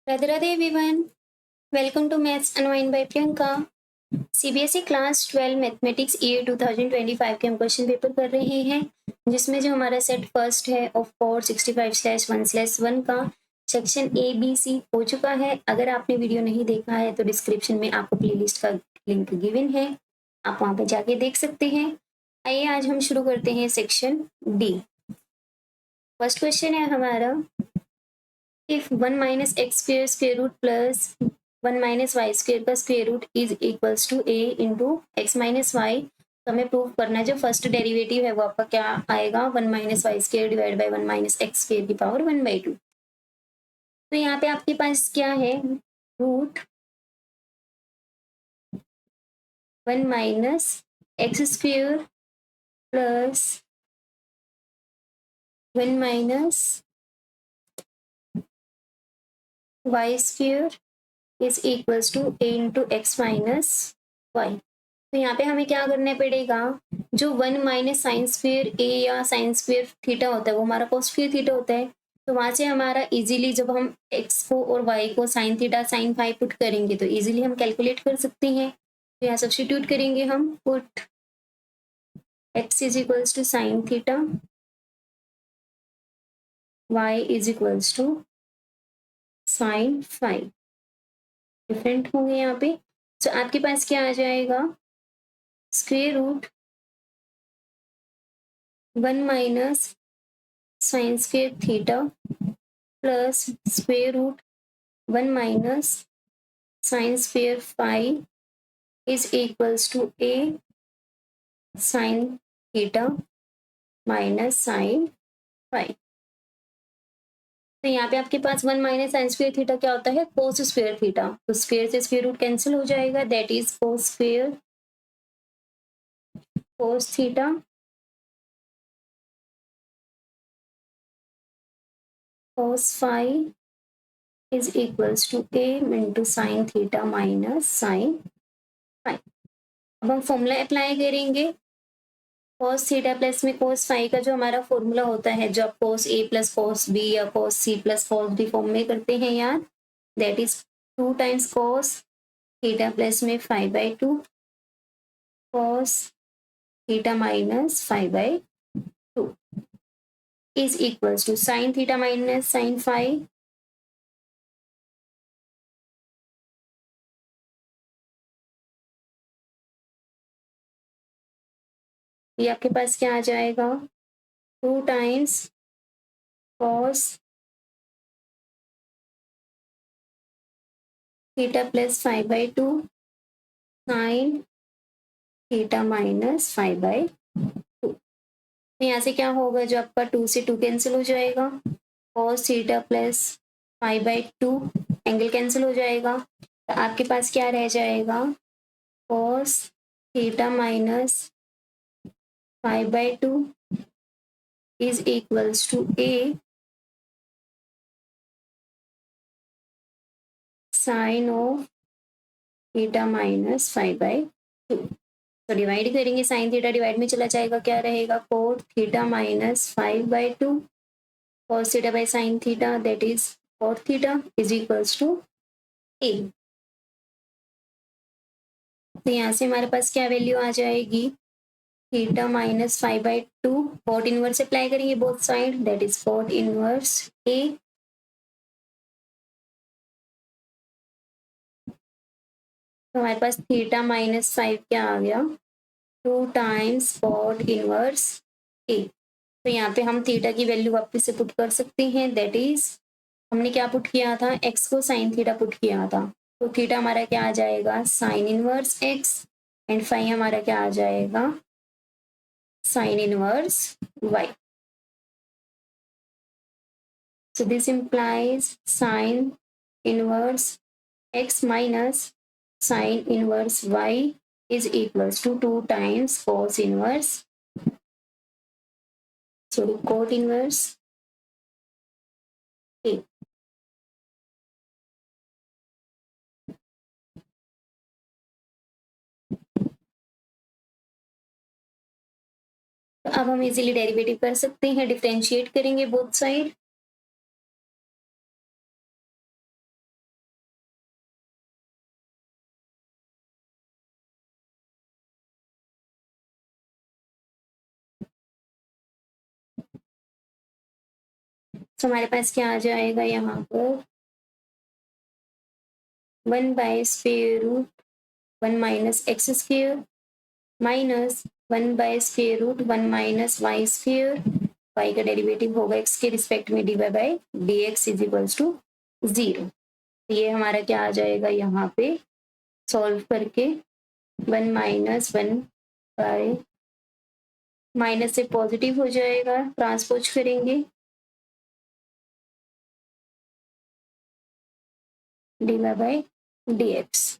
Radhe Radhe everyone. Welcome to maths unwind by Priyanka. CBSE class 12 mathematics year 2025 के हम question paper कर रहे हैं, जिसमें जो हमारा सेट फर्स्ट है ऑफ कोर 65/1/1 का सेक्शन ए बी सी हो चुका है। अगर आपने वीडियो नहीं देखा है तो डिस्क्रिप्शन में आपको प्लेलिस्ट का लिंक गिवन है, आप वहां पे जाके देख सकते हैं। आइए आज हम शुरू करते हैं सेक्शन डी। फर्स्ट क्वेश्चन है हमारा, if 1 minus x square root plus 1 minus y square का square root is equals to a into x minus y, तो हमें प्रूव करना है जो फर्स्ट डेरिवेटिव है वो आपका क्या आएगा, 1 minus y square divide by 1 minus x square की पावर 1/2। तो यहाँ पे आपके पास क्या है, root 1 minus x square plus 1 minus y square is equals to a into x minus y. तो यहाँ पे हमें क्या करना पड़ेगा, जो 1 माइनस साइन स्क्वेयर ए या साइन स्क्वेयर थीटा होता है वो हमारा कॉस स्क्वेयर थीटा होता है। तो वहां से हमारा इजीली जब हम x को और y को sine theta sine phi put करेंगे तो इजीली हम कैलकुलेट कर सकते हैं। तो यहाँ सब्स्टिट्यूट करेंगे हम, put x is equals to sine theta, y is equals to sine phi. Different होंगे यहाँ पे। तो आपके पास क्या आ जाएगा, square root 1 minus sine square theta plus square root 1 minus sine square phi is equals to a sine theta minus sine phi. तो यहाँ पे आपके पास 1 माइनस साइन स्क्वेयर थीटा क्या होता है, कोस स्क्वेयर थीटा। तो स्क्वेयर से स्क्वेयर रूट कैंसिल हो जाएगा, that is cos square cos theta cos phi is equals to a into sine theta minus sine phi. अब हम फॉर्मूला अप्लाई करेंगे, cos थीटा प्लस में cos फाई का जो हमारा फॉर्मूला होता है, जो आप cos a plus cos b या cos c plus cos d form में करते हैं यार, that is 2 times cos theta plus में 5/2 cos theta minus 5/2 is equals to sine theta minus sine phi ये आपके पास क्या आ जाएगा, 2 times cos theta plus 5/2 sine theta minus 5/2। तो यहाँ से क्या होगा, जो आपका 2 से 2 कैंसिल हो जाएगा, cos theta plus 5/2 angle cancel हो जाएगा। तो आपके पास क्या रह जाएगा, cos theta minus 5/2 is equals to a sine of theta minus 5/2। तो डिवाइड करेंगे, साइन थीटा डिवाइड में चला जाएगा, क्या रहेगा, cot theta minus 5/2 cos theta by sine theta that is cot theta is equals to a। तो यहाँ से हमारे पास क्या वैल्यू आ जाएगी, theta minus 5/2 cot inverse apply करेंगे both side, that is cot inverse a। तो हमारे पास थीटा माइनस 5 क्या आ गया, 2 टाइम्स कॉट इनवर्स a। तो यहाँ पे हम थीटा की वैल्यू वापस से पुट कर सकते हैं, दैट इज हमने क्या पुट किया था, x को साइन थीटा पुट किया था। तो थीटा हमारा क्या आ जाएगा, sine inverse x and phi हमारा क्या आ जाएगा, sine inverse y। So this implies sine inverse x minus sine inverse y is equals to 2 times cos inverse, sorry, cot inverse a। तो अब हम इजीली डेरिवेटिव कर सकते हैं, डिफरेंशिएट करेंगे बोथ साइड। तो हमारे पास क्या आ जाएगा यहाँ पर 1/√1 minus x square minus 1/√1 minus y square, y का डेरिवेटिव होगा एक्स के रिस्पेक्ट में dy by d x is equals to 0। ये हमारा क्या आ जाएगा यहाँ पे सॉल्व करके 1 माइनस 1 बाय माइनस से पॉजिटिव हो जाएगा, ट्रांसपोज करेंगे dy by d x,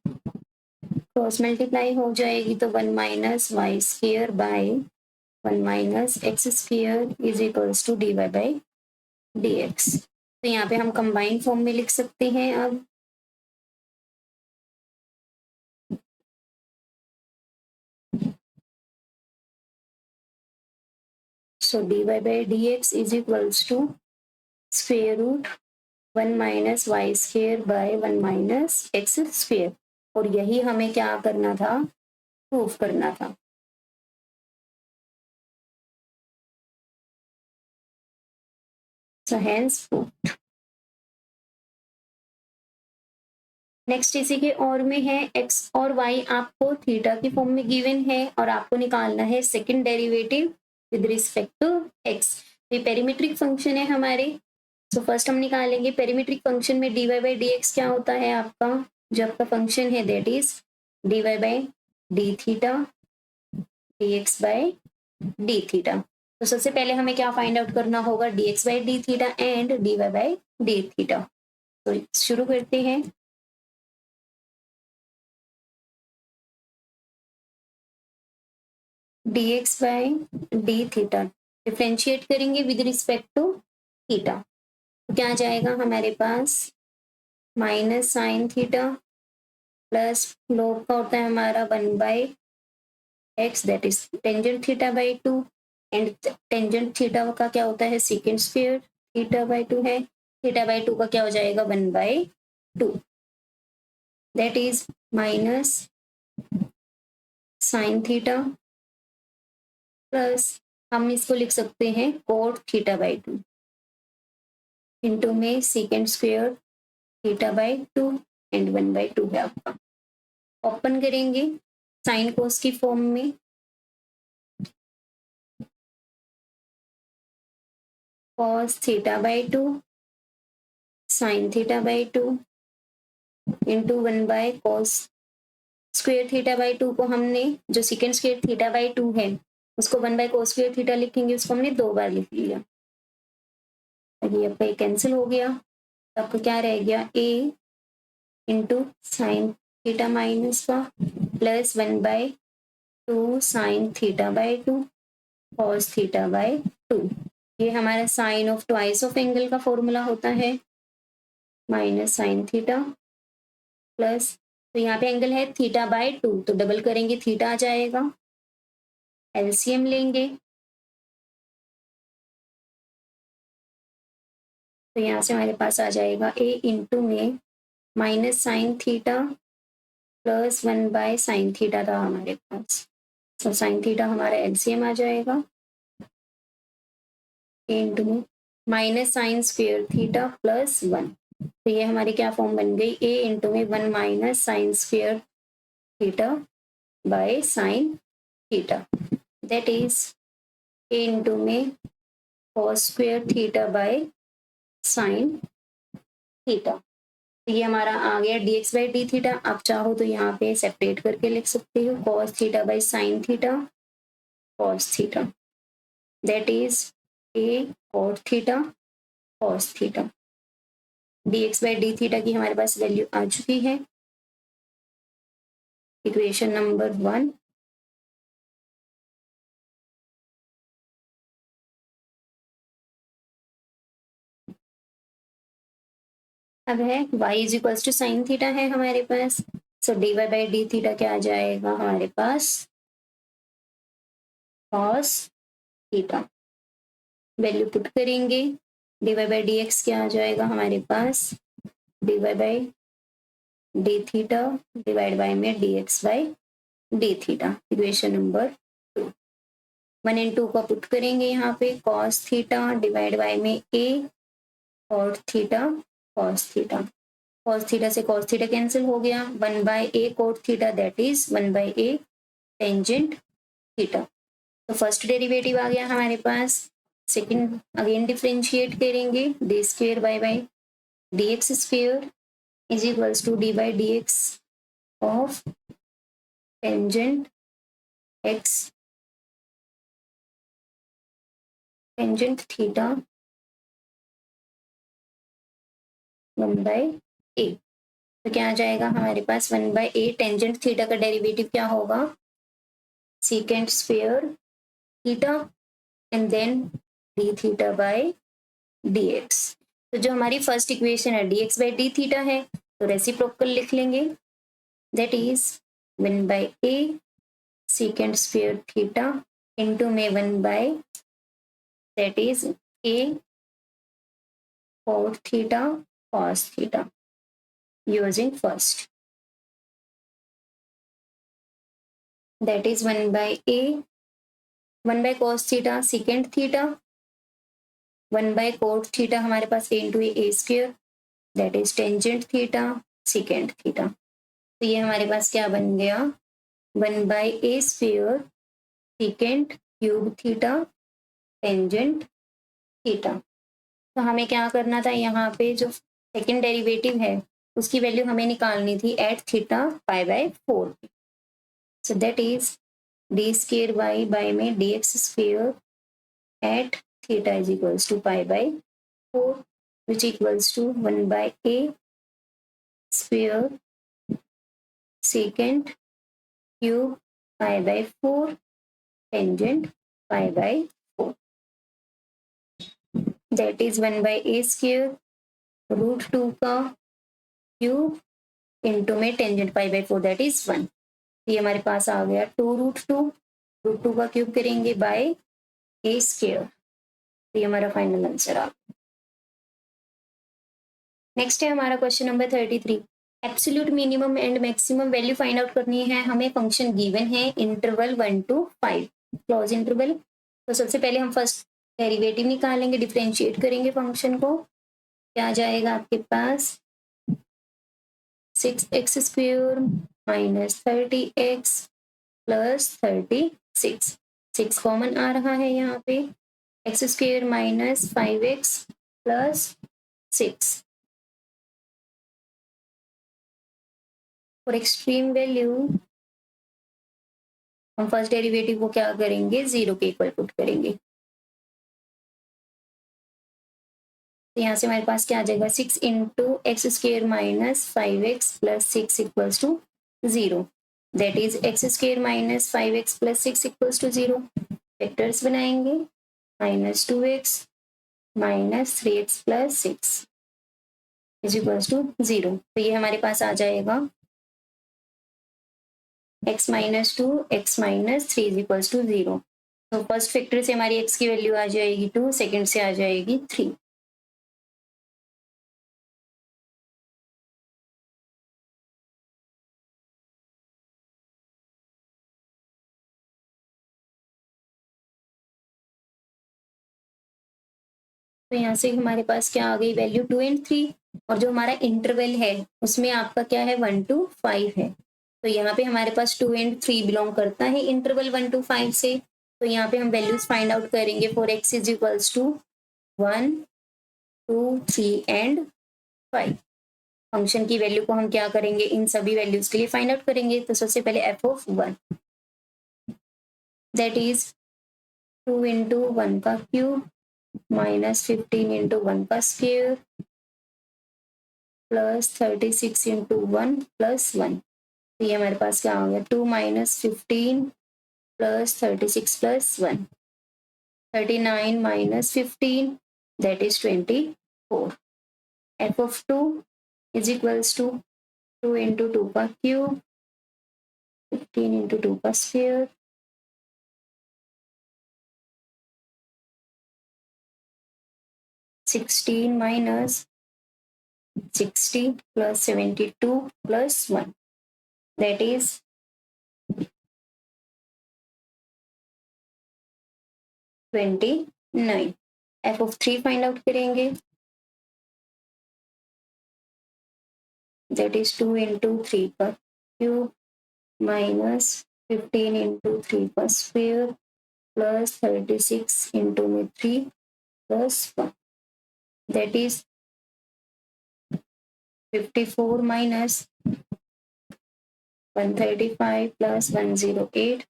cross multiply हो जाएगी तो 1 minus y square by 1 minus x square is equals to dy by d x. तो यहाँ पे हम कंबाइंड फॉर्म में लिख सकते हैं अब so dy by dx is equals to square root 1 minus y square by 1 minus x square, और यही हमें क्या करना था, प्रूफ करना था। So hence proved। नेक्स्ट इसी के और में है x और y आपको थीटा के फॉर्म में गिवन है और आपको निकालना है second derivative with respect to x। ये पेरीमेट्रिक फंक्शन है हमारे। सो फर्स्ट हम निकालेंगे पेरीमेट्रिक फंक्शन में dy बाई डी एक्स क्या होता है आपका, जो आपका फंक्शन है that is dy by d theta dx by d theta. तो सबसे पहले हमें क्या फाइंड आउट करना होगा, dx by d theta and dy by d theta. तो शुरू करते हैं। dx by d theta differentiate करेंगे विद रिस्पेक्ट टू थीटा, तो क्या जाएगा हमारे पास माइनस साइन थीटा प्लस लोग का होता है हमारा 1 by x that is tangent theta by 2 and tangent theta का क्या होता है सेकेंड स्क्वायर थीटा बाई 2 है, थीटा बाई 2 का क्या हो जाएगा 1 by 2 that is minus sine theta plus हम इसको लिख सकते हैं कोट थीटा बाई 2 इंटू में second square theta by 2 and 1 by 2 है आपका। ओपन करेंगे साइन कोस की फॉर्म में, cos theta by 2 sine theta by 2 into 1 by cos square theta by 2 को हमने जो सेकेंड स्क्वेयर थीटा बाई 2 है उसको 1 बाय कॉस स्क्वेयर थीटा लिखेंगे, उसको हमने 2 बार लिख लिया। ये आपका कैंसिल हो गया, तो आपका क्या रह गया a into sine theta minus का plus 1 by 2 sine theta by 2 cos theta by 2। ये हमारा sine of twice of angle का फॉर्मूला होता है माइनस साइन थीटा प्लस, तो यहाँ पे एंगल है थीटा बाई 2 तो डबल करेंगे थीटा आ जाएगा, एलसीएम लेंगे तो यहाँ से हमारे पास आ जाएगा a इंटू में minus sine theta plus 1 by sine theta था हमारे पास, तो साइन थीटा हमारा एलसीएम आ जाएगा a इंटू में minus sine square theta plus 1, तो ये हमारी क्या फॉर्म बन गई a इंटू में 1 minus sine square theta by sine theta that is a into में cos square theta by sine theta. तो ये हमारा आ गया dx बाई डी थीटा। आप चाहो तो यहाँ पे सेपरेट करके लिख सकते हो cos theta by sine theta cos theta that is a cot theta cos theta. dx by d theta की हमारे पास वैल्यू आ चुकी है, इक्वेशन नंबर 1। अब है y is equals to sine theta है हमारे पास, so dy by d theta क्या आ जाएगा हमारे पास cos थीटा, वैल्यू पुट करेंगे dy बाई डी एक्स क्या आ जाएगा हमारे पास dy by d theta divide by में dx by d theta, equation number 2। 1 and 2 का पुट करेंगे यहाँ पे cos थीटा डिवाइड बाई में a cot theta cos theta, cos theta से कॉस थीटा कैंसिल हो गया, 1/a cot theta that is 1/a tangent theta. तो फर्स्ट डेरिवेटिव आ गया हमारे पास। सेकंड अगेन डिफरेंशिएट करेंगे, d square by d x square is equals to d by d x of tangent x tangent theta 1/a। तो क्या आ जाएगा हमारे पास 1/a टेंजेंट थीटा का डेरिवेटिव क्या होगा, second square theta and then d theta by d x. तो जो हमारी फर्स्ट इक्वेशन है D x by d theta है, तो रेसिप्रोकल लिख लेंगे, that is 1/a second square theta into में 1 that is a cot theta cos theta using first, that is 1/a 1 cos theta secant theta 1 cot theta हमारे पास a into a square that is tangent theta secant theta। तो ये हमारे पास क्या बन गया, 1/a square secant cube theta tangent theta। तो हमें क्या करना था, यहाँ पे जो सेकेंड डेरिवेटिव है उसकी वैल्यू हमें निकालनी थी at theta π/4। So that is D square Y by में D x square at theta is equals to π/4 which equals to 1/a square second cube π/4 tangent π/4, that is 1/a square √2 का cube into में tangent π/4 that is 1। ये हमारे पास आ गया 2√2 का cube करेंगे बाय a स्क्वेयर। तो ये हमारा फाइनल आंसर आ गया। नेक्स्ट है हमारा question number 33। Absolute minimum and maximum value find out करनी है हमें। फंक्शन गिवन है इंटरवल 1 to 5 क्लोज इंटरवल। तो सबसे पहले हम फर्स्ट डेरिवेटिव निकालेंगे, डिफरेंशिएट करेंगे फंक्शन को। क्या आ जाएगा आपके पास 6x square minus 30x plus 36, 6 common आ रहा है यहाँ पे, X square minus 5x plus 6। For extreme value हम फर्स्ट डेरिवेटिव को क्या करेंगे, 0 के इक्वल पुट करेंगे। तो यहाँ से हमारे पास क्या आ जाएगा 6 into X square minus 5x plus 6 equals to 0, that is X square minus 5x plus 6 equals to 0। Vectors बनाएंगे, minus 2x minus 3x plus 6 is equals to 0। तो ये हमारे पास आ जाएगा x minus 2 x minus 3 is equals to 0। तो first factor से हमारी x की वैल्यू आ जाएगी 2, सेकेंड से आ जाएगी 3। तो यहाँ से हमारे पास क्या आ गई वैल्यू 2 and 3, और जो हमारा इंटरवल है उसमें आपका क्या है 1 to 5 है। तो यहाँ पे हमारे पास 2 and 3 बिलोंग करता है इंटरवल 1 to 5 से। तो यहाँ पे हम वैल्यूज फाइंड आउट करेंगे for x is equals to 1 2 3 and 5। Function की वैल्यू को हम क्या करेंगे, इन सभी वैल्यूज के लिए फाइंड आउट करेंगे। तो सबसे पहले f(1) दैट इज 2 इंटू 1 का क्यूब माइनस 15 इंटू 1 का स्क्वेयर प्लस 36 इंटू 1 प्लस 1। तो ये हमारे पास क्या हो गया 2 minus 15 plus 36 plus 1, 39 minus 15 that is 24। f(2) is equals to 2 into 2 का क्यूब 15 इंटू 2 का square 16 minus 60 plus 72 plus 1 that is 29। f(3) find out करेंगे, that is 2 into 3 का क्यूब minus 15 into 3 का स्क्वायर plus 36 into में 3 plus 1 that is 54 minus 135 plus 108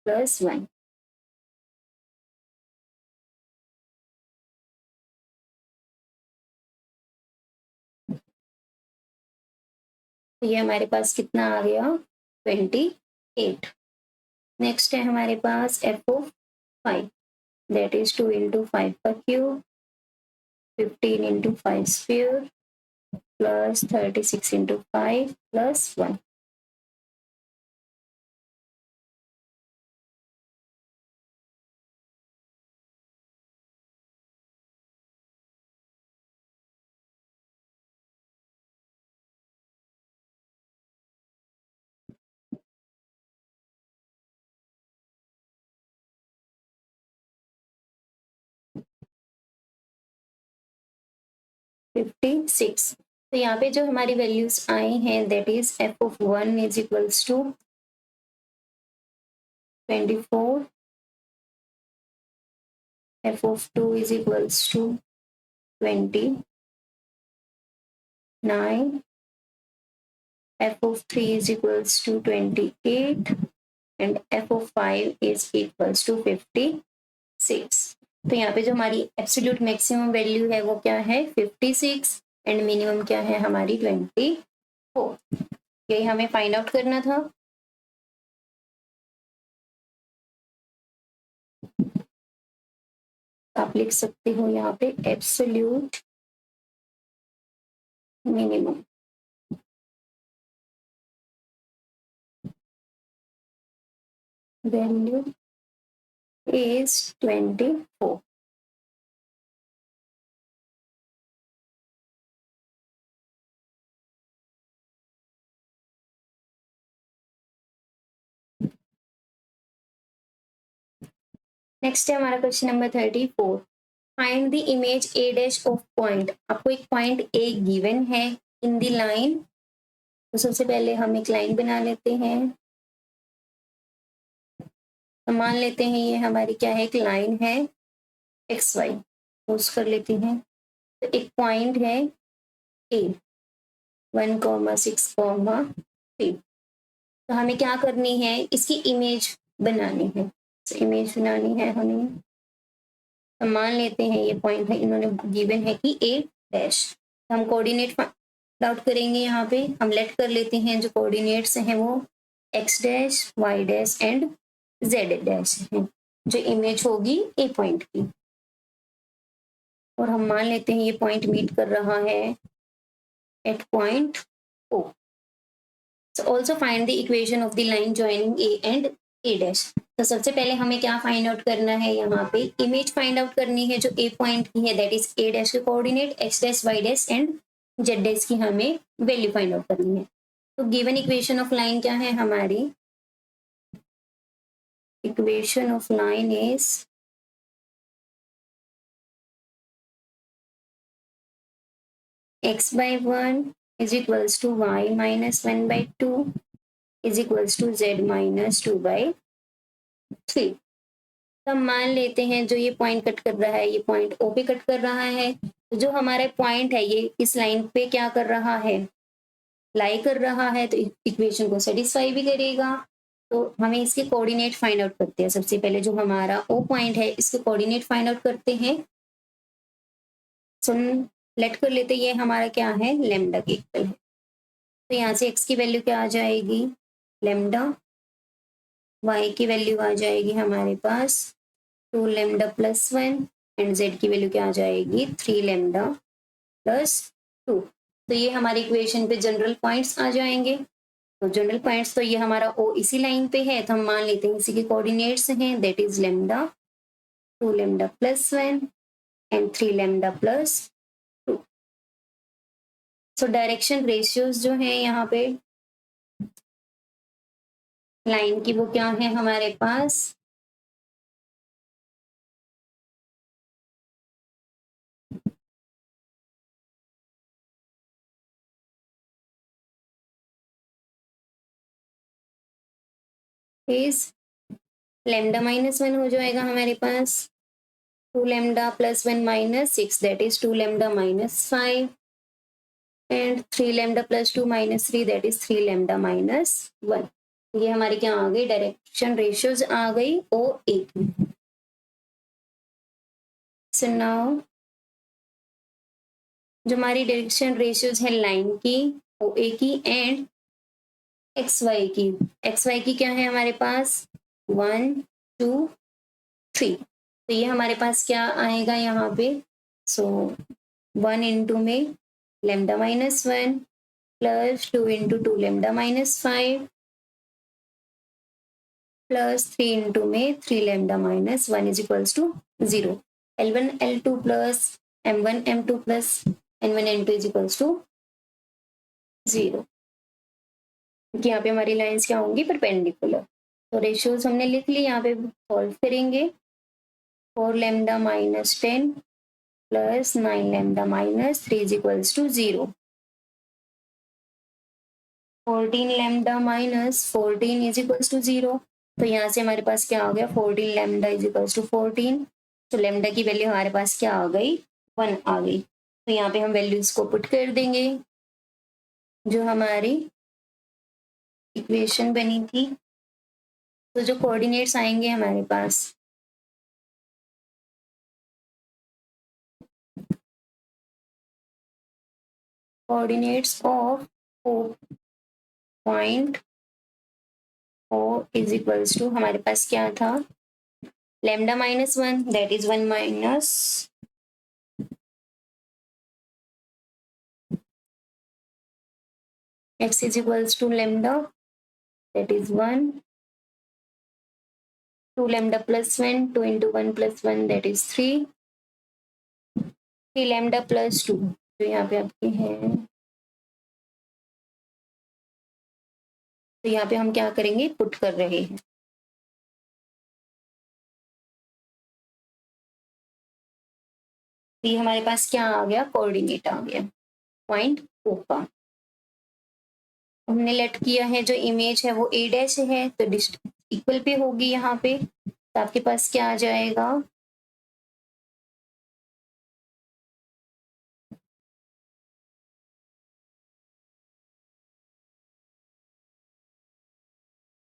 plus 1. तो ये हमारे पास कितना आ गया 28. नेक्स्ट है हमारे पास F of 5 that is 2 into 5 का cube 15 into 5 square plus 36 into 5 plus 1. Fifty six. तो यहाँ पे जो हमारी वैल्यूज आई हैं that is F of 1 is equals to 24, f of 2 is equals to 29, f of 3 is equals to 28 and f of 5 is equals to 56. तो यहाँ पे जो हमारी एब्सोल्यूट मैक्सिमम वैल्यू है वो क्या है 56 एंड मिनिमम क्या है हमारी 24. यही हमें फाइंड आउट करना था. आप लिख सकते हो यहाँ पे absolute minimum value is 24. Next है हमारा question number 34. Find the image A dash of point. आपको एक पॉइंट ए गिवन है इन द लाइन. तो सबसे पहले हम एक लाइन बना लेते हैं. तो मान लेते हैं ये हमारी क्या है एक लाइन है एक्स वाई. यूज कर लेते हैं. तो एक पॉइंट है ए 1,6,3. तो हमें क्या करनी है इसकी इमेज बनानी है. तो इमेज बनानी है हमें. तो मान लेते हैं ये पॉइंट है इन्होंने गिवन है कि ए डैश. हम कोऑर्डिनेट फाइंड आउट करेंगे. यहाँ पे हम लेट कर लेते हैं जो कोऑर्डिनेट्स हैं वो x dash y dash and z dash है जो इमेज होगी ए पॉइंट की. और हम मान लेते हैं ये पॉइंट मीट कर रहा है at point O. So also find the equation of the line joining A and A dash. तो सबसे पहले हमें क्या फाइंड आउट करना है यहाँ पे इमेज फाइंड आउट करनी है जो ए पॉइंट की है दैट इज ए डैश के coordinate x dash y dash and z dash की हमें वैल्यू फाइंड आउट करनी है. तो गिवन इक्वेशन ऑफ लाइन क्या है हमारी. Equation of line is x by 1 is equals to y minus 1 by 2 is equals to z minus 2 by 3. तो हम मान लेते हैं जो ये पॉइंट कट कर रहा है ये पॉइंट ओ पे कट कर रहा है. तो जो हमारा पॉइंट है ये इस लाइन पे क्या कर रहा है लाई कर रहा है. तो इक्वेशन को सेटिस्फाई भी करेगा. तो हमें इसके कोऑर्डिनेट फाइंड आउट करते हैं. सबसे पहले जो हमारा ओ पॉइंट है इसके कोऑर्डिनेट फाइंड आउट करते हैं. सुन लेट कर लेते ये हमारा क्या है लेमडा के इक्वल है. तो यहाँ से एक्स की वैल्यू क्या आ जाएगी लेमडा. वाई की वैल्यू आ जाएगी हमारे पास 2 लेमडा प्लस 1 एंड जेड की वैल्यू क्या आ जाएगी 3 लेमडा प्लस 2. तो ये हमारी इक्वेशन पे जनरल पॉइंट्स आ जाएंगे. तो जनरल पॉइंट्स तो ये हमारा ओ इसी लाइन पे है तो हम मान लेते हैं इसी के कोऑर्डिनेट्स हैं that is lambda 2 lambda plus 1 and 3 lambda plus 2. So direction ratios जो है यहाँ पे लाइन की वो क्या है हमारे पास इज लैम्डा माइनस 1 हो जाएगा हमारे पास 2 lambda plus 1 minus 6 that is 2 lambda minus 5 and 3 lambda plus 2 minus 3 that is 3 lambda minus 1। ये हमारी क्या आ गई, डायरेक्शन रेशियोज आ गई ओ ए की। सो नाउ जो हमारी डायरेक्शन रेशियोज है लाइन की, ओ ए की एंड एक्स वाई की। एक्स वाई की क्या है हमारे पास 1 2 3। तो ये हमारे पास क्या आएगा यहाँ पे, सो 1 इंटू में lambda minus 1 plus 2 into 2 lambda minus 5 plus 3 into में 3 lambda minus 1 is equals to 0। L1 L2 plus M1 M2 plus N1 N2 is equals to 0, क्योंकि यहाँ पे हमारी लाइंस क्या होंगी, परपेंडिकुलर। तो रेशियोज हमने लिख ली, यहाँ पे सॉल्व करेंगे। 4 lambda minus 10 plus 9 lambda minus 3 is equals to 0। 14 lambda minus 14 is equals to 0। तो यहाँ से हमारे पास क्या आ गया, 14 लेमडा इज इक्वल्स टू 14। तो लेमडा की वैल्यू हमारे पास क्या आ गई, 1 आ गई। तो यहाँ पे हम वैल्यूज को पुट कर देंगे, जो हमारी इक्वेशन बनी थी। तो जो कोऑर्डिनेट्स आएंगे हमारे पास, coordinates of O point O is equals to हमारे पास क्या था, lambda minus 1 that is 1 minus x is equals to lambda that is 1, 2 lambda plus 1, 2 into 1 plus 1 that is 3, 3 lambda plus 2 जो यहाँ पे आपके हैं। तो यहाँ पे हम क्या करेंगे, पुट कर रहे हैं। ये हमारे पास क्या आ गया, कोऑर्डिनेट आ गया पॉइंट ओ का। हमने लेट किया है, जो इमेज है वो ए डैश है, तो डिस्टेंस इक्वल पे होगी यहाँ पे। तो आपके पास क्या आ जाएगा,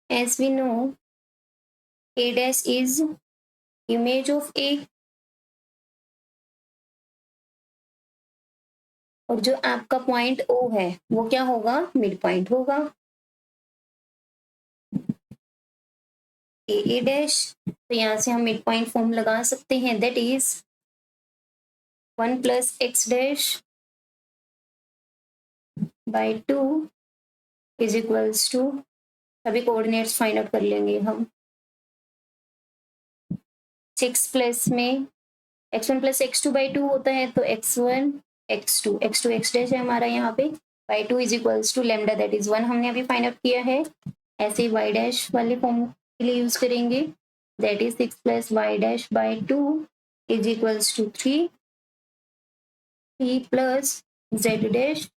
as we know a dash is image of a, और जो आपका पॉइंट ओ है वो क्या होगा, मिड पॉइंट होगा। ए डैश, तो यहाँ से हम मिड पॉइंट फॉर्म लगा सकते हैं, that is 1 plus x dash by 2 is equals to, सभी कोऑर्डिनेट्स फाइंड आउट कर लेंगे हम। 6 प्लस में x1 प्लस x2 बाई 2 होता है, तो x1 x2 x डैश है हमारा यहाँ पे, by 2 is equals to lambda that is 1 हमने अभी फाइंड आउट किया है। ऐसे ही y डैश वाले फॉर्म के लिए यूज करेंगे, that is 6 plus y dash by 2 is equals to 3 plus z dash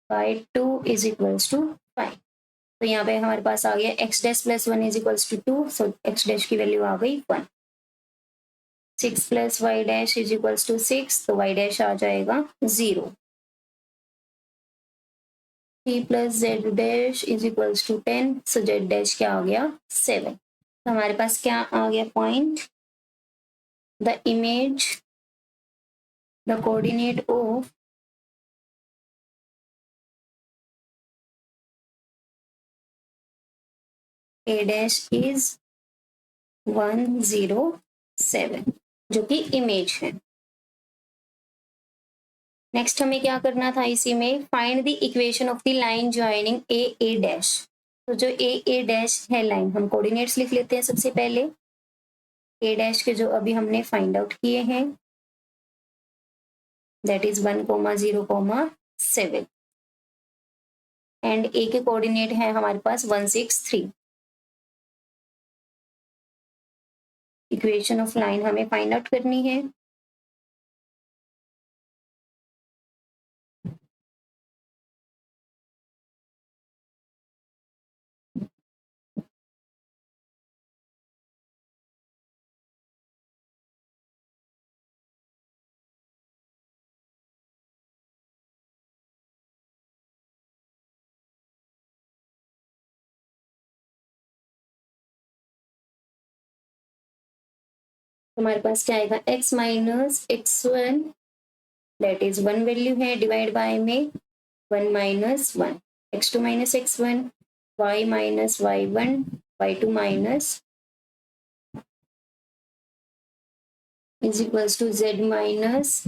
by 2 is equals to 5। तो यहाँ पे हमारे पास आ गया x dash plus 1 is equals to 2, so x dash की वैल्यू आ गई 1। 6 plus y dash is equals to 6, तो वाई डैश आ जाएगा 0। 3 plus z dash is equals to 10, so z dash क्या आ गया 7। तो हमारे पास क्या आ गया point, the image, the coordinate of A dash is 107, जो कि इमेज है। नेक्स्ट हमें क्या करना था इसी में, find the equation of the line joining A dash. तो जो ए डैश है लाइन, हम कोऑर्डिनेट्स लिख लेते हैं सबसे पहले। ए डैश के जो अभी हमने फाइंड आउट किए हैं, दैट इज 1,0,7 एंड ए के कोऑर्डिनेट है हमारे पास 163। इक्वेशन ऑफ लाइन हमें फाइंड आउट करनी है। हमारे पास क्या आएगा, x minus x1 that is 1 value है, डिवाइड बाय में 1 minus 1, x2 minus x1, y minus y1, y2 minus is equals to z minus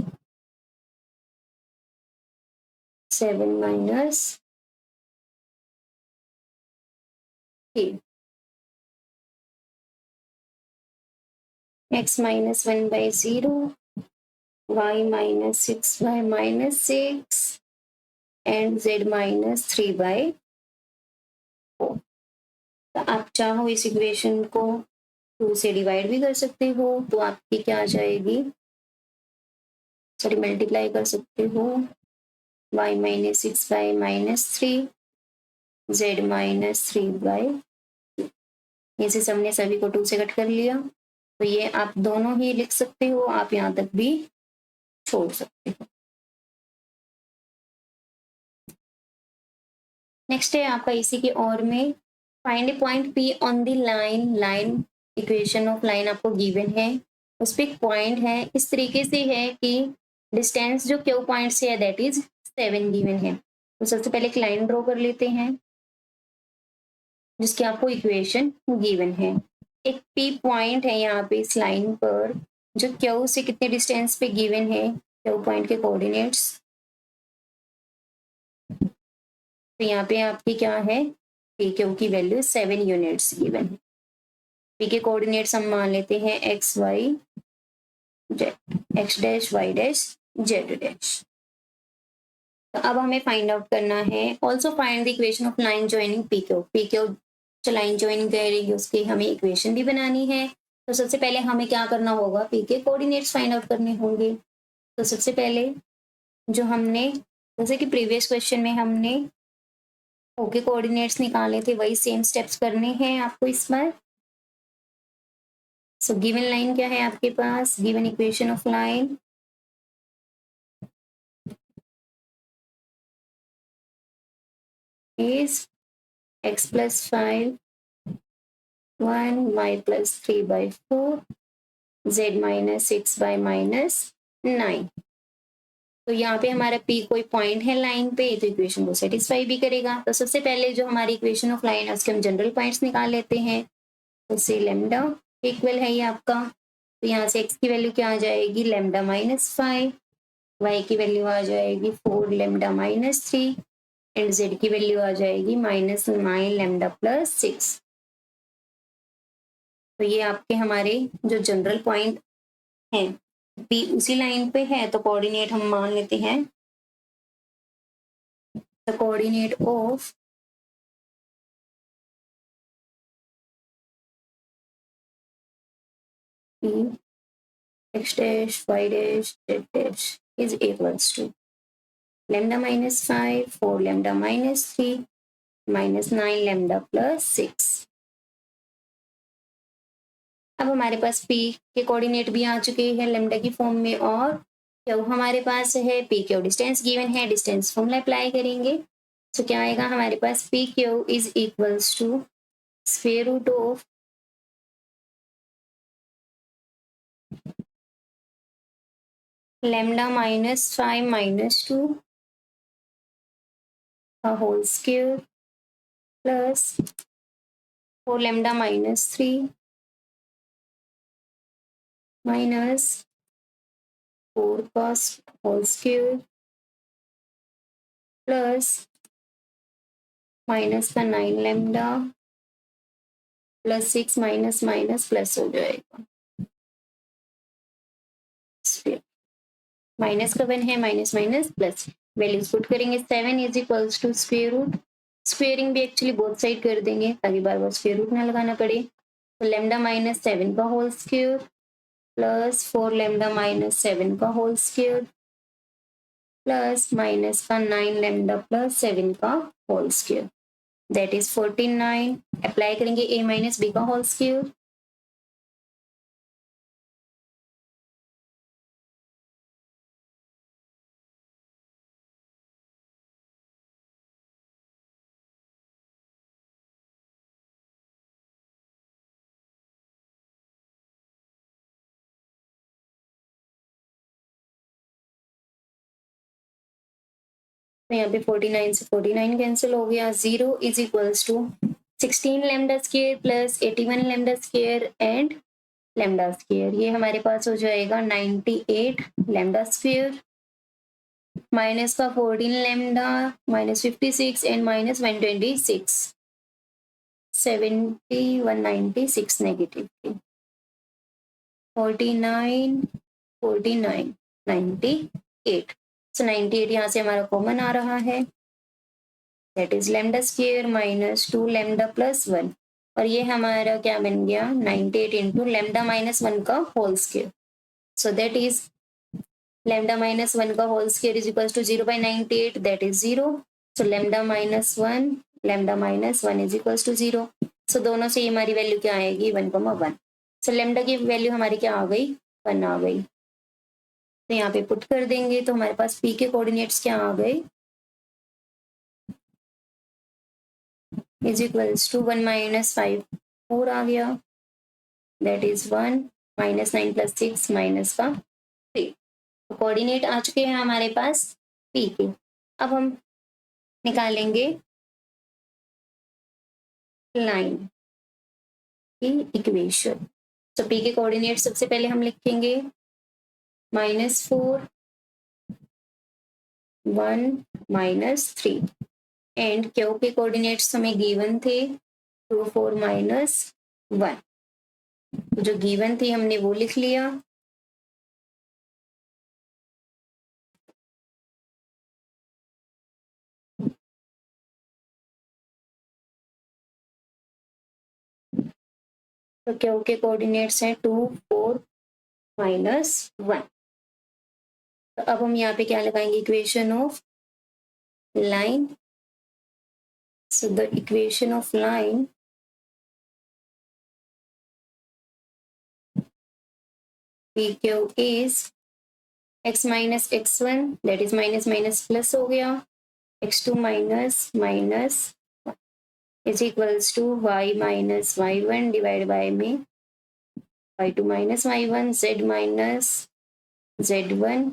7 minus k, x minus 1 by 0, y minus 6 by minus 6 and z minus 3 by 4। तो आप चाहो इस equation को 2 से divide भी कर सकते हो, तो आपकी क्या आ जाएगी, सॉरी मल्टीप्लाई कर सकते हो, y minus 6 by minus 3, z minus 3 by, इसे सबने सभी को 2 से कट कर लिया, तो ये आप दोनों ही लिख सकते हो, आप यहाँ तक भी छोड़ सकते हो। नेक्स्ट है आपका इसी के और में, find A point P on the line, line equation of line आपको गिवन है, उस पर एक पॉइंट है, इस तरीके से है कि डिस्टेंस जो Q पॉइंट से है दैट इज 7 गिवन है। तो सबसे पहले एक लाइन ड्रॉ कर लेते हैं जिसकी आपको इक्वेशन गिवन है। एक P पॉइंट है यहाँ पे इस लाइन पर जो Q से कितने डिस्टेंस पे गिवन है, Q पॉइंट के कोऑर्डिनेट्स, तो यहाँ पे आपकी क्या है, पी क्यू की वैल्यू 7 यूनिट्स गिवन है। पी के कोऑर्डिनेट्स हम मान लेते हैं x Y z, x dash y dash z dash. तो अब हमें फाइंड आउट करना है, also find the equation of line joining P Q. P Q जो लाइन ज्वाइनिंग करेगी उसकी हमें इक्वेशन भी बनानी है। तो सबसे पहले हमें क्या करना होगा, पी के कोऑर्डिनेट्स फाइंड आउट करने होंगे। तो सबसे पहले जो हमने, जैसे कि प्रीवियस क्वेश्चन में हमने ओके कोऑर्डिनेट्स निकाले थे, वही सेम स्टेप्स करने हैं आपको इस बार। सो गिवन लाइन क्या है आपके पास, given equation of line is x plus 5 1 y plus 3 by 4 z minus 6 by minus 9। तो यहाँ पे हमारा p कोई पॉइंट है लाइन पे, तो इक्वेशन को सेटिस्फाई भी करेगा। तो सबसे पहले जो हमारी इक्वेशन ऑफ लाइन है उसके हम जनरल पॉइंट्स निकाल लेते हैं। तो से लेमडा इक्वल है ये आपका, तो यहाँ से x की वैल्यू क्या आ जाएगी, लेमडा माइनस 5, y की वैल्यू आ जाएगी 4 लेमडा माइनस 3 एंड z की वैल्यू आ जाएगी माइनस 9 लेमडा प्लस 6। तो ये आपके हमारे जो जनरल पॉइंट हैं, पी उसी लाइन पे है, तो कोऑर्डिनेट हम मान लेते हैं, the coordinate of P x dash y dash z dash is equals to lambda minus 5 4 lambda minus 3 minus 9 lambda plus 6। अब हमारे पास p के कोऑर्डिनेट भी आ चुके हैं लेमडा की फॉर्म में, और क्यू हमारे पास है, p क्यू डिस्टेंस गिवन है, डिस्टेंस फॉर्मूला अप्लाई करेंगे। तो क्या आएगा हमारे पास, P Q is equals to square root of lambda minus 5 minus 2 a whole square plus 4 lambda minus 3 minus 4 cos whole square plus minus का 9 lambda plus 6 minus minus plus हो जाएगा, minus का 1 है, minus minus plus, values put करेंगे, 7 is equals to square root, squaring भी actually both side कर देंगे ताकि बार बार स्क्वायर रूट ना लगाना पड़े। तो लेमडा माइनस 7 का whole square plus 4 lambda minus 7 का होल स्क्वायर प्लस माइनस का 9 लेमडा प्लस 7 का whole square that is 49। Apply करेंगे a माइनस बी का होल स्क्वायर तो यहाँ पे 49 से 49 कैंसिल हो गया। 0 is equals to 16 lambda square plus 81 lambda square and lambda square, ये हमारे पास हो जाएगा 98 लैम्डा स्क्वायर माइनस का 14 lambda minus 56 and minus 126 70 196 negative 49 49 98। सो 98 यहाँ से हमारा कॉमन आ रहा है, that is lambda square minus 2 lambda plus 1, और ये हमारा क्या बन गया 98 इंटू लैम्डा माइनस 1 का whole square. So that is lambda minus 1 का whole square is equal to 0/98, that is 0। So lambda minus 1 is equal to 0। So दोनों से हमारी वैल्यू क्या आएगी 1,1। सो lambda की वैल्यू हमारी क्या आ गई 1 आ गई। तो यहाँ पे पुट कर देंगे तो हमारे पास p के कोऑर्डिनेट्स क्या आ गए इज इक्वल्स टू 1 माइनस 5 4 आ गया, that is 1 minus 9 plus 6 minus का 3। कोऑर्डिनेट आ चुके हैं हमारे पास p के। अब हम निकालेंगे लाइन की इक्वेशन। तो p के कोऑर्डिनेट सबसे पहले हम लिखेंगे -4 1 -3 एंड q के कोऑर्डिनेट्स हमें गिवन थे 2 4 -1, जो गिवन थी हमने वो लिख लिया। तो q के कोऑर्डिनेट्स हैं 2 4 -1। तो अब हम यहाँ पे क्या लगाएंगे equation of line. So the equation of line pq is x minus x1 that is minus minus plus हो गया, x2 minus minus is equals to y minus y1 divided by में y2 minus y1 z minus z1।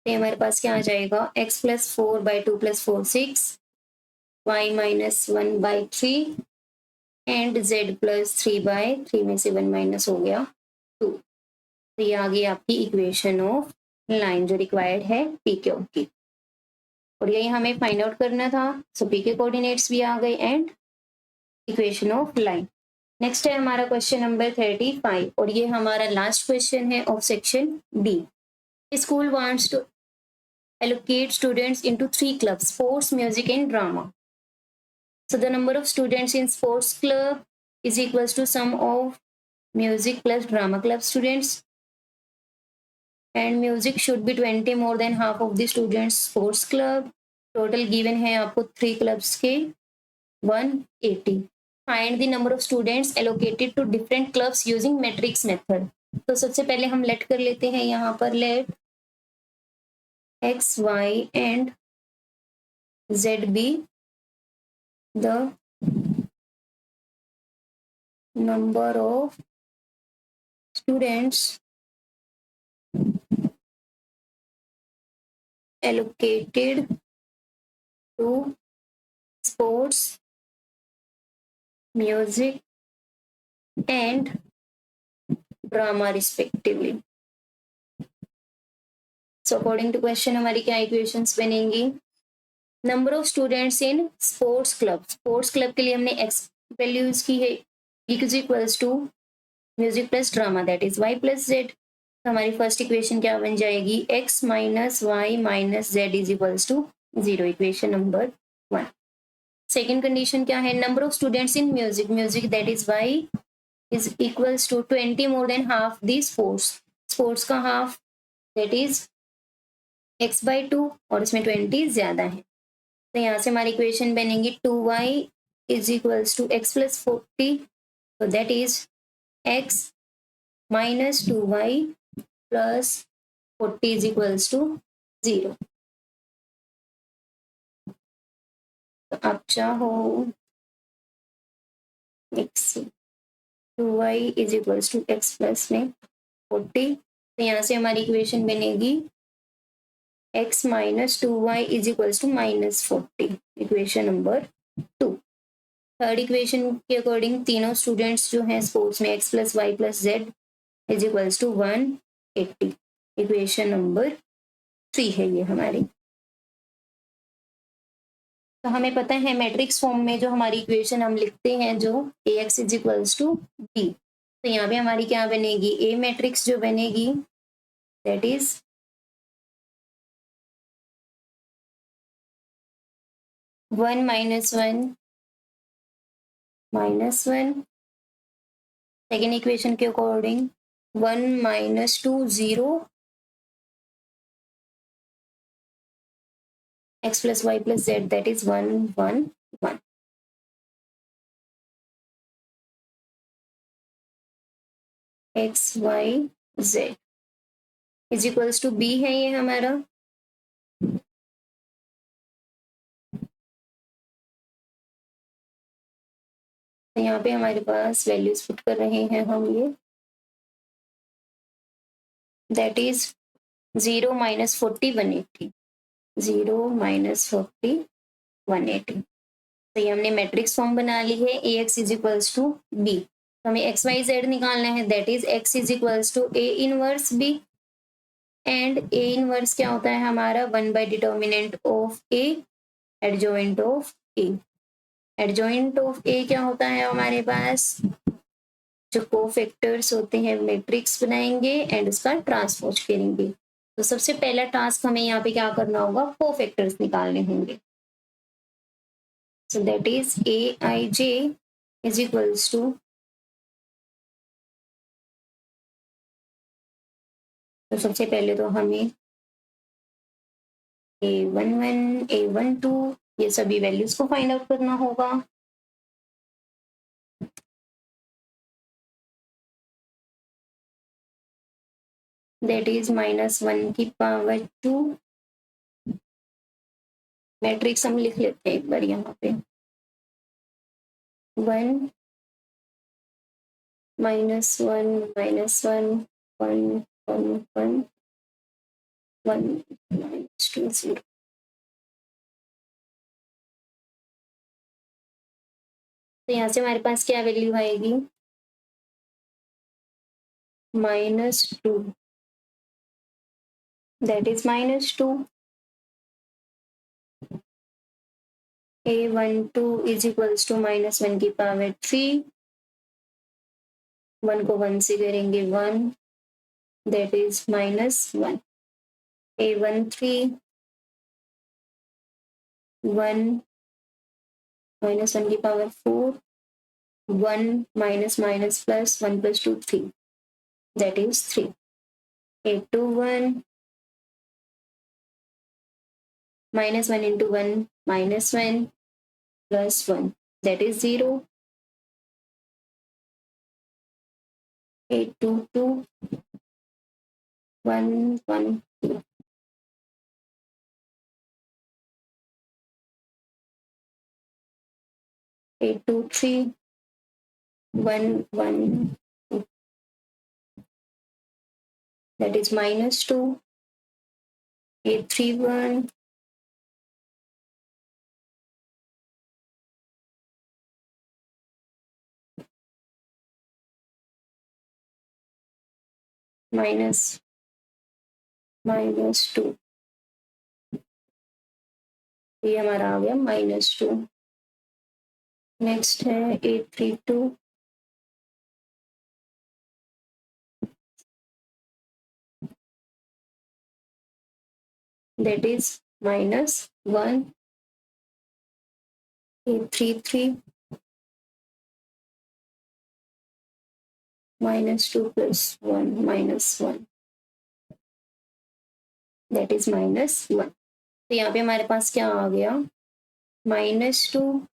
तो हमारे पास क्या आ जाएगा x plus 4 by 2 plus 4 6 y minus 1 by 3 and z plus 3 by 3 में से 1 माइनस हो गया 2। तो ये आ गई आपकी इक्वेशन ऑफ लाइन जो रिक्वायर्ड है पी क्यू की, और यही हमें फाइंड आउट करना था। सो पी के कोऑर्डिनेट्स भी आ गए and equation of line. Next है हमारा क्वेश्चन नंबर 35 और ये हमारा लास्ट क्वेश्चन है of section D. School wants to allocate students into 3 clubs: sports, music and drama. So the number of students in sports club is equals to sum of music plus drama club students, and music should be 20 more than half of the students sports club. Total given है आपको 3 clubs के 180. Find the number of students allocated to different clubs using matrix method. तो सबसे पहले हम late कर लेते हैं यहाँ पर late x y and z be the number of students allocated to sports, music and drama respectively. So according to question हमारी क्या इक्वेशंस बनेंगी। Number of students in sports club, sports club के लिए हमने एक्स वैल्यू यूज की है is equals to music plus drama that is Y plus Z. तो हमारी फर्स्ट इक्वेशन क्या बन जाएगी X minus Y minus Z is equals to 0, equation number 1। Second condition क्या है number of students in music, music that is Y is equals to 20 more than half the sports, sports का half that is x/2 और इसमें 20 ज्यादा है। तो यहाँ से हमारी इक्वेशन बनेगी 2y is equals to x plus 40, तो that is x minus 2y plus 40 is equals to 0। तो आप चाहो x 2y is equals to x plus में 40, तो यहाँ से हमारी इक्वेशन बनेगी x minus 2y is equals to -40, equation number 2। Third equation के अकॉर्डिंग तीनों स्टूडेंट्स जो हैं स्पोर्ट्स में x plus Y plus Z is equals to 180, equation number 3 है ये हमारी। तो हमें पता है मैट्रिक्स फॉर्म में जो हमारी इक्वेशन हम लिखते हैं जो ax is equals to b, तो यहाँ पे हमारी क्या बनेगी, ए मैट्रिक्स जो बनेगी that is one minus one minus one. Second equation के according 1 minus 2 0, x plus y plus z that is 1 1 1। x y z is equals to b है ये हमारा। तो यहाँ पे हमारे पास वैल्यूज पुट कर रहे हैं हम ये, दैट इज 0 माइनस 40 180, 0 माइनस 40 180। तो ये हमने मैट्रिक्स फॉर्म बना ली है ax is equals to b। तो हमें एक्स वाई जेड निकालना है, that is x is equals to a inverse b, and a inverse क्या होता है हमारा 1 by determinant of a adjoint of a। Adjoint of a क्या होता है हमारे पास, जो कोफैक्टर्स होते हैं मैट्रिक्स बनाएंगे एंड उसका ट्रांसपोज करेंगे। तो सबसे पहला टास्क हमें यहाँ पे क्या करना होगा, कोफैक्टर्स निकालने होंगे। So that is aij is equals to, तो सबसे पहले तो हमें a11 a12 ये सभी वैल्यूज को फाइंड आउट करना होगा। दैट इज -1 की पावर 2। मैट्रिक्स हम लिख लेते हैं एक बार यहाँ पे, 1 -1 -1 1 1 1 1 -2 0। तो यहाँ से हमारे पास क्या वैल्यू आएगी, -2, that is -2। a12 is equals to -1 की पावर 3, 1 को 1 से करेंगे 1, दैट इज -1। a13 1 -1 की power 4, 1 minus minus plus 1 + 2 3, that is 3। a21 -1 into 1 -1 plus 1, that is 0। a22 1 1 2, a23 1 1 2, that is -2। a31 -2, ये हमारा आ गया -2। नेक्स्ट है a32 that is -1। a33 -2 plus 1 -1, that is -1। तो यहाँ पे हमारे पास क्या आ गया, -2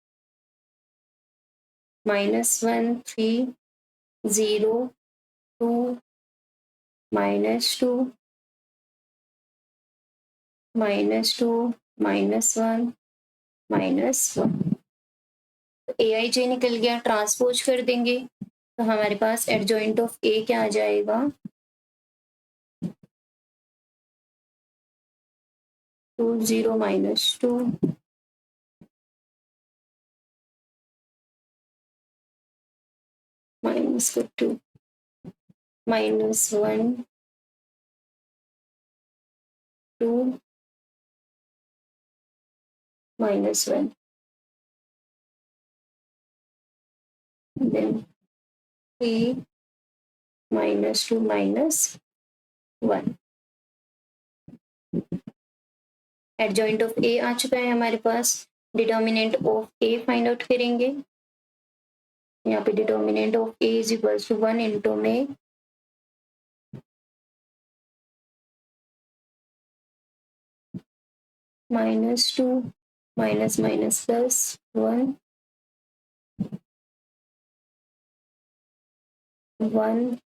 -1 3 0 2 -2 -2 -1 -1। तो aij निकल गया, ट्रांसपोज कर देंगे तो हमारे पास एडजॉइंट ऑफ a क्या आ जाएगा, 2 0 minus 2 minus 2 minus 1 2 minus 1, then 3 minus 2 minus 1. Adjoint of A आ चुका है हमारे पास, determinant of A find out करेंगे। यहाँ पे determinant of A is equal to 1 into में -2 minus minus plus 1 1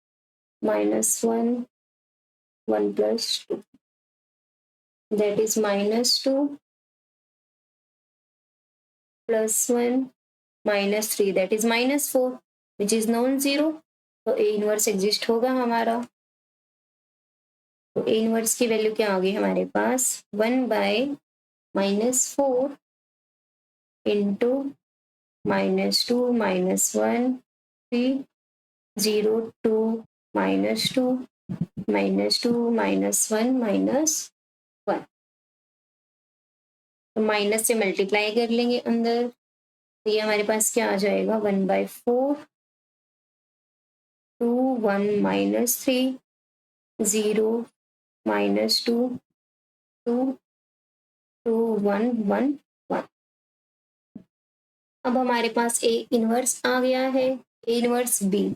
minus 1 1 plus 2, that is -2 plus 1 minus 3, that is -4, which is non-zero, तो ए इनवर्स एग्जिस्ट होगा हमारा। तो ए इनवर्स की value क्या आ गई हमारे पास, 1/-4 इंटू -2 minus 1 3 0 2 -2 -2 minus 1 minus 1, तो माइनस से मल्टीप्लाई कर लेंगे अंदर, तो ये हमारे पास क्या आ जाएगा, 1/4 2 1 -3 0 -2 2 2 1 1 1। अब हमारे पास ए इनवर्स आ गया है, A inverse B,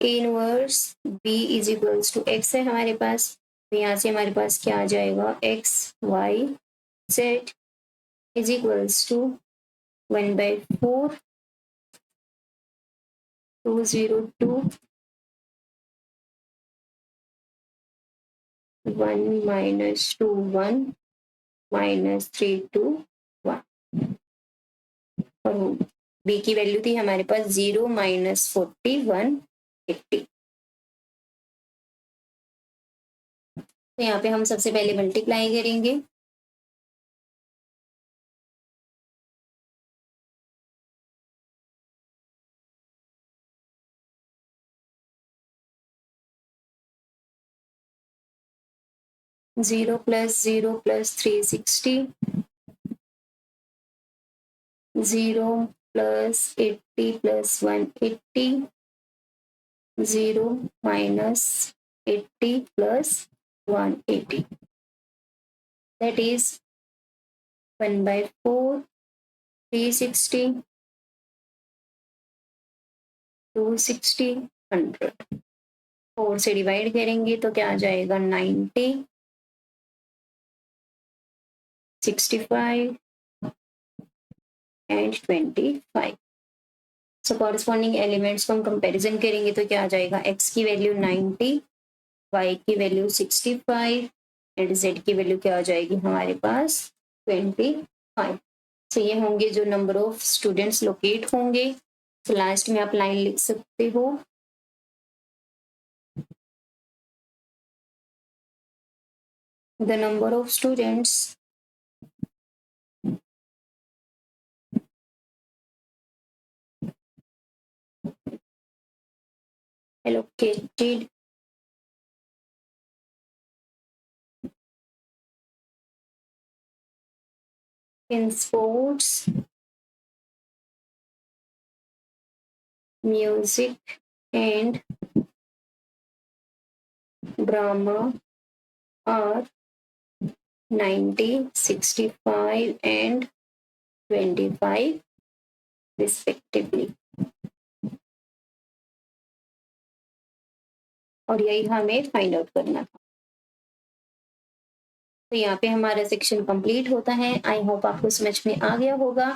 A inverse B is equals to X है हमारे पास, तो यहाँ से हमारे पास क्या आ जाएगा, X Y Z is equals to 1/4 2 0 2 1 -2 1 -3 2 1, और बी की वैल्यू थी हमारे पास 0 -40 180। तो यहाँ पे हम सबसे पहले मल्टीप्लाई करेंगे, (0 + 0 + 360 0 + 80 + 180 0 -80 + 180, that is 1/4 360 260 100, 4 से डिवाइड करेंगे तो क्या आ जाएगा, 90 65 एंड 25। सो कॉरस्पॉन्डिंग एलिमेंट्स को हम कंपैरिजन करेंगे तो क्या आ जाएगा, एक्स की वैल्यू 90, वाई की वैल्यू 65 एंड जेड की वैल्यू क्या आ जाएगी हमारे पास 25। तो ये होंगे जो नंबर ऑफ स्टूडेंट्स लोकेट होंगे। तो लास्ट में आप लाइन लिख सकते हो, the number of students allocated in sports, music and drama are 90, 65 and 25 respectively, और यही हमें फाइंड आउट करना था। तो यहाँ पे हमारा सेक्शन कंप्लीट होता है। आई होप आपको समझ में आ गया होगा।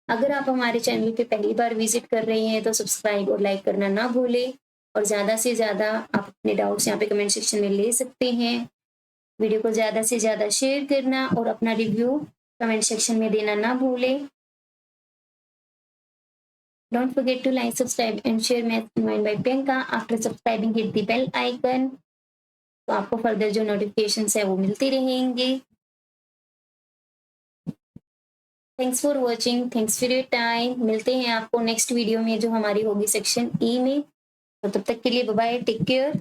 अगर आप हमारे चैनल पे पहली बार विजिट कर रहे हैं तो सब्सक्राइब और लाइक करना ना भूलें, और ज़्यादा से ज़्यादा आप अपने डाउट्स यहाँ पे कमेंट सेक्शन में ले सकते हैं। वीडियो को ज़्यादा से ज़्यादा शेयर करना और अपना रिव्यू कमेंट सेक्शन में देना ना भूलें। Don't forget to like, subscribe and share Math Mind by Priyanka. After subscribing, hit the bell icon. तो आपको फर्दर जो नोटिफिकेशंस है वो मिलती रहेंगे। Thanks for watching, thanks for your time. मिलते हैं आपको नेक्स्ट वीडियो में जो हमारी होगी सेक्शन ई में। तो तब तक के लिए बाय बाय, टेक केयर।